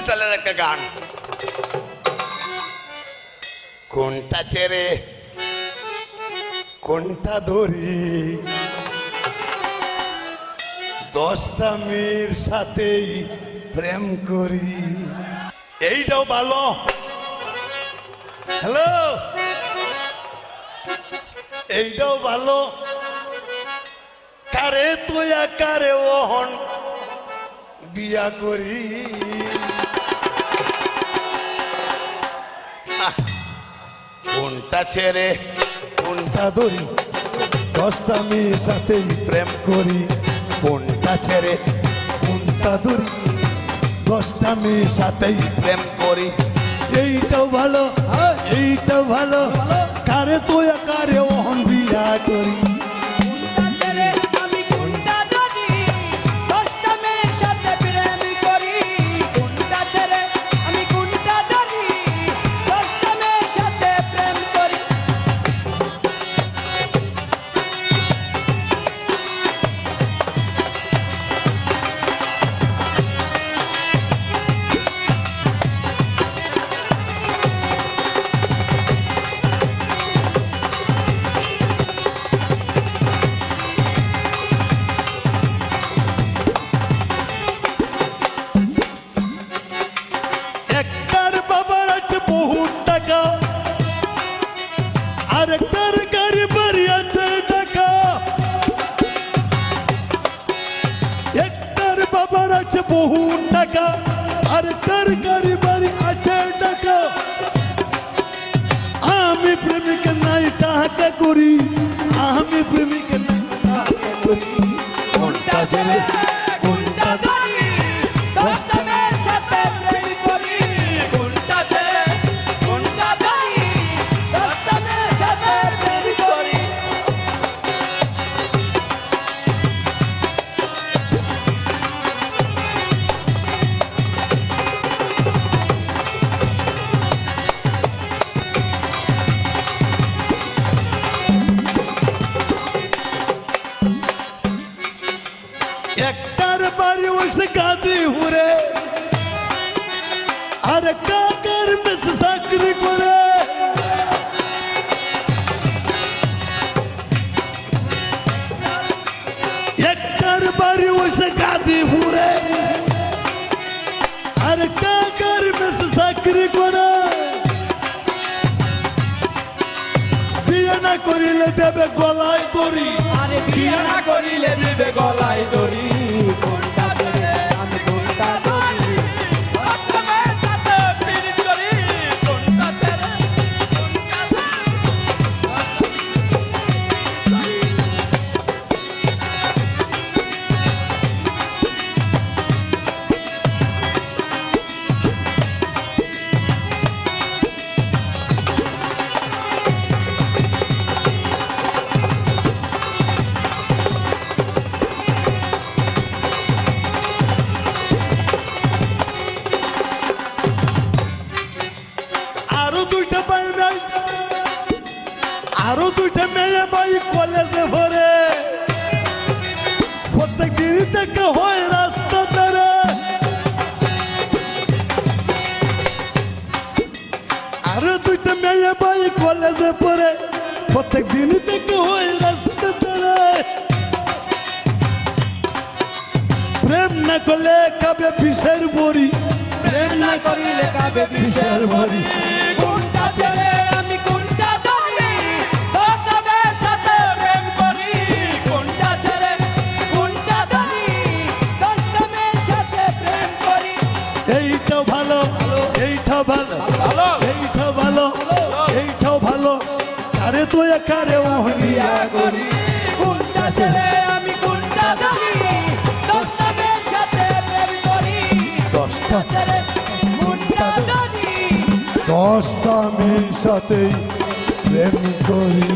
চালের একটা গান। কোনটা ছেড়ে কোনটা ধরি, 10টা মেয়ের সাথেই প্রেম করি। এইটাও ভালো। হ্যালো, এইটাও ভালো। কারে তুয়া কারে ওহন বিয়া করি। কোনটা ছেড়ে কোনটা ধরি, 10টা মেয়ের সাথেই প্রেম করি। কোনটা ছেড়ে কোনটা ধরি, 10টা মেয়ের সাথেই প্রেম করি। এইটাও ভালো, এইটাও ভালো। কারে তুয়া কারে ওহন বিয়া করি। বহু টাকা আর কার গাড়ি বাড়ি আছে টাকা। আমি প্রেমিক নাই টাকা করি, আমি প্রেমিক নাই টাকা করি। কোনটা ছেড়ে কোনটা ধরি, 10টা মেয়ের সাথে প্রেম করি। কোনটা ছেড়ে কোনটা ধরি, 10টা মেয়ের সাথে প্রেম করি। একটার বাড়ি হইছে গাজীপুরে, আর কাকার মেসে চাকরি করে। একটার বাড়ি হইছে গাজীপুরে, আর কাকার মেসে চাকরি করে। বিয়ে না করিলে দেবে গলায় দড়ি, আরে বিয়ে না করিলে দেবে গলায় দড়ি। কোনটা ছেড়ে আমি কোনটা ধরি, 10টা মেয়ের সাথে প্রেম করি। কোনটা ছেড়ে কোনটা আরো 2টা মেয়ে ভাই কলেজে ভরে, প্রত্যেক দিন থেকে হয় রাস্তা ধরে। আরো 2টা মেয়ে ভাই কলেজে পড়ে, প্রত্যেক দিন থেকে হয় রাস্তা ধরে। প্রেম না করলে কাবে বিষের বড়ি, প্রেম না করিলে কাবে বিষের বড়ি। কোনটা ছেড়ে আমি কোনটা ধরি, 10টা মেয়ের সাথে প্রেম করি। কোনটা ছেড়ে কোনটা ধরি, 10টা মেয়ের সাথে প্রেম করি। এইটাও ভালো, এইটাও ভালো, ভালো এইটাও ভালো, এইটাও ভালো। কারে তুই কারে ওহন বিয়া করি। কোনটা ছেড়ে আমি কোনটা ধরি, 10টা মেয়ের সাথে প্রেম করি। 10টা ছেড়ে কোনটা ধরি, 10টা মেয়ের সাথেই প্রেম করি।